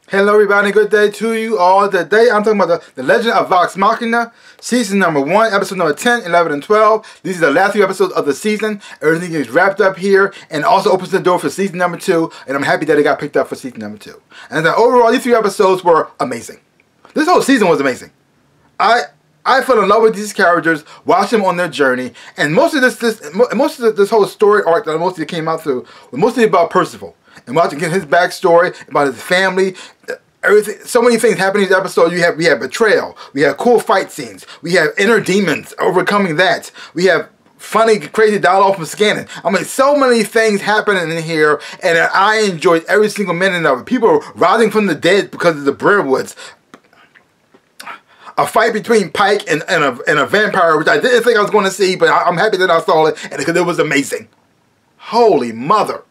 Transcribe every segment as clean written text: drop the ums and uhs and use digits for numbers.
Hello everybody, good day to you all. Today I'm talking about the Legend of Vox Machina, season number 1, episode number 10, 11, and 12. These are the last few episodes of the season. Everything is wrapped up here and also opens the door for season number 2, and I'm happy that it got picked up for season number 2. And then overall, these 3 episodes were amazing. This whole season was amazing. I fell in love with these characters, watched them on their journey, and most of this whole story arc that mostly came out through was mostly about Percival. And watching his backstory, about his family, everything, so many things happen in these episodes. We have betrayal, we have cool fight scenes, we have inner demons, overcoming that, we have funny, crazy dialogue from Scanning. I mean, so many things happening in here, and I enjoyed every single minute of it. People rising from the dead because of the Brerwoods. A fight between Pike and a vampire, which I didn't think I was going to see, but I'm happy that I saw it, and because it was amazing. Holy mother.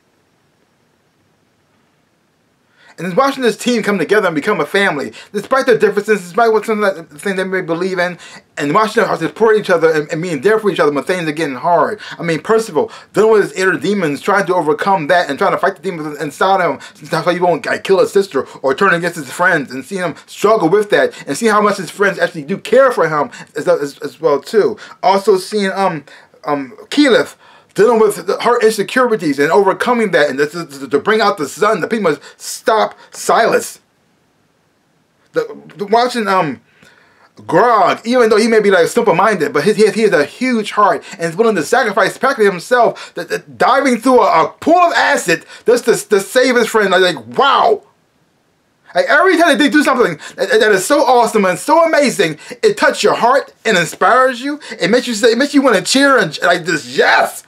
And it's watching this team come together and become a family, despite their differences, despite what some of the things they may believe in, and watching them support each other and being there for each other when things are getting hard. I mean, Percival, dealing with his inner demons, trying to overcome that and trying to fight the demons inside of him. That's why he won't kill his sister or turn against his friends, and seeing him struggle with that, and seeing how much his friends actually do care for him as well too. Also seeing Keyleth dealing with her insecurities and overcoming that, and to bring out the sun, that people must stop Silas. Watching Grog, even though he may be like simple-minded, but he has a huge heart and is willing to sacrifice practically himself, diving through a pool of acid just to save his friend. Like, wow. Like, every time they do something that is so awesome and so amazing, it touches your heart and inspires you. It makes you want to cheer and like this, yes.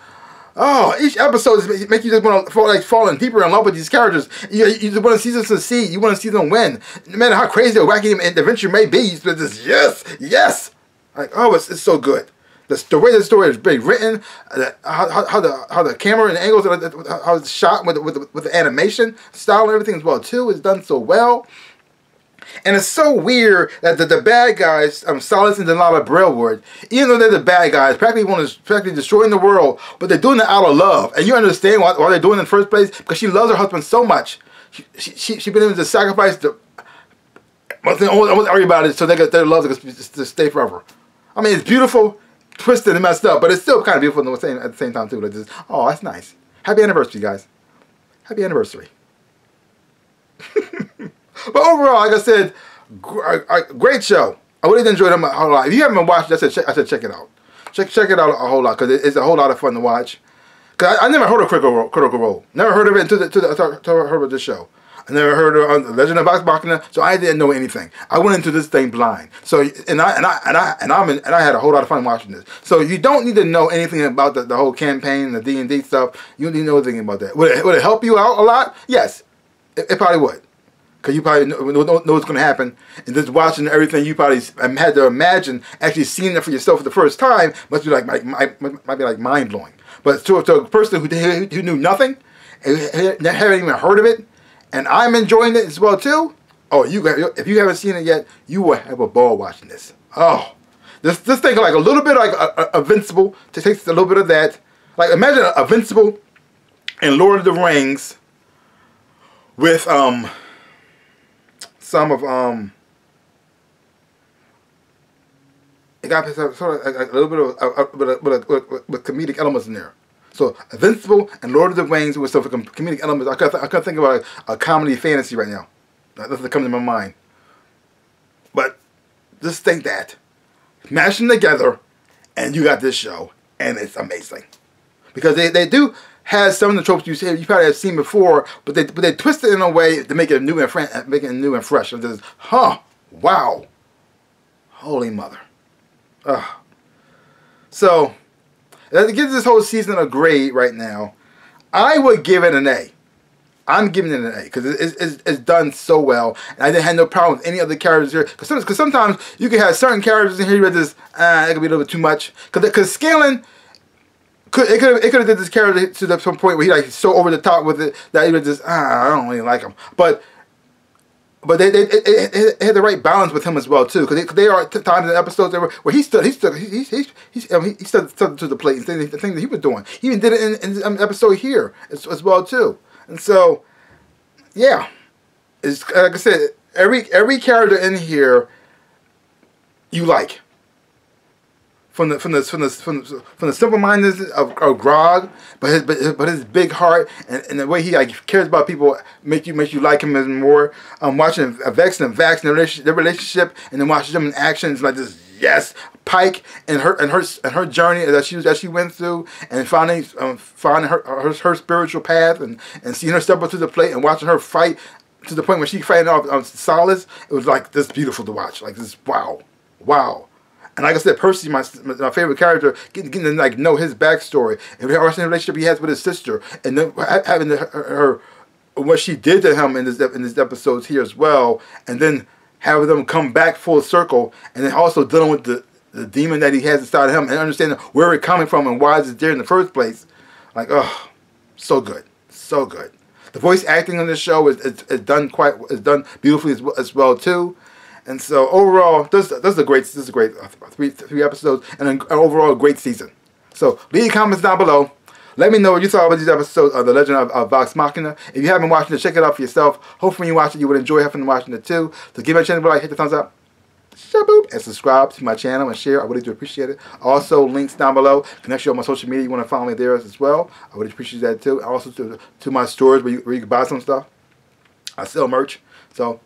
Oh, each episode makes you just want to fall in deeper in love with these characters. You just want to see them succeed. You want to see them win. No matter how crazy or wacky the adventure may be, you just, yes, yes. Like, oh, it's so good. The way the story is being written, how the camera and angles, how it's shot with the animation style and everything as well too, is done so well. And it's so weird that the bad guys, Silas and Delilah Brerwood, even though they're the bad guys, practically destroying the world, but they're doing it out of love. And you understand why they're doing it in the first place? Because she loves her husband so much. She been able to sacrifice almost everybody so their love to stay forever. I mean, it's beautiful, twisted and messed up, but it's still kind of beautiful at the same time too. Like this, oh, that's nice. Happy anniversary, guys. Happy anniversary. But overall, like I said, great show. I really enjoyed them a whole lot. If you haven't watched it, I said check it out. Check it out a whole lot, because it's a whole lot of fun to watch. Because I never heard of Critical Role. Never heard of it until I heard of this show. I never heard of the Legend of Vox Machina, so I didn't know anything. I went into this thing blind. So and I had a whole lot of fun watching this. So you don't need to know anything about the whole campaign, the D&D stuff. You don't need to know anything about that. Would it help you out a lot? Yes, it probably would. Because you probably know what's going to happen, and just watching everything, you probably had to imagine actually seeing it for yourself for the first time must be might be like mind blowing. But to a person who knew nothing, and haven't even heard of it, and I'm enjoying it as well too. Oh, if you haven't seen it yet, you will have a ball watching this. Oh, this thing like a little bit like Invincible. To take a little bit of that, like imagine Invincible and Lord of the Rings with some of it got sort of like a little bit of with comedic elements in there. So Invincible and Lord of the Rings with some comedic elements. I can't think about a comedy fantasy right now. That doesn't come to my mind. But just think that, mash them together, and you got this show, and it's amazing because they do have some of the tropes you probably have seen before, but they twist it in a way to make it new and fresh. And just, wow, holy mother. So to give this whole season a grade right now, I would give it an A. I'm giving it an A because it's done so well, and I didn't have no problem with any other characters here. Because sometimes you can have certain characters in here where just it could be a little bit too much. Because Scanlan, it could have did this character to the some point where he like so over the top with it that he was just I don't really like him. But they had the right balance with him as well too, because there are times in episodes where he stood to the plate and the things that he was doing. He even did it in an episode here as well too. And so, yeah, It's like I said, every character in here you like. From the simple-mindedness of Grog, but his big heart and the way he like cares about people make you like him even more. Watching Vex and Vax and their relationship, and then watching them in action is like this. Yes, Pike and her journey that she went through, and finding her spiritual path, and seeing her step up to the plate and watching her fight to the point when she fighting off Solace. It was like this beautiful to watch. Like this, wow. And like I said, Percy, my favorite character, getting to like know his backstory and the relationship he has with his sister, and then having her what she did to him in this episodes here as well, and then having them come back full circle, and then also dealing with the demon that he has inside of him, and understanding where it's coming from and why it's there in the first place. Like, oh, so good, so good. The voice acting on this show is done beautifully as well too. And so overall, this is a great three episodes, and an overall great season. So leave comments down below. Let me know what you thought about these episodes of The Legend of Vox Machina. If you haven't watched it, check it out for yourself. Hopefully when you watch it, you would enjoy having watching it too. So give my channel a like, hit the thumbs up, shaboop, and subscribe to my channel and share. I really do appreciate it. Also, links down below. Connect you on my social media. You want to follow me there as well. I would appreciate that too. Also to my stores where you can buy some stuff. I sell merch. So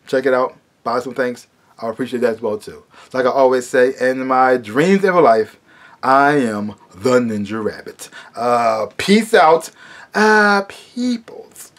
check it out. Buy some things. I appreciate that as well too. Like I always say, in my dreams of life, I am the Ninja Rabbit. Peace out, peoples.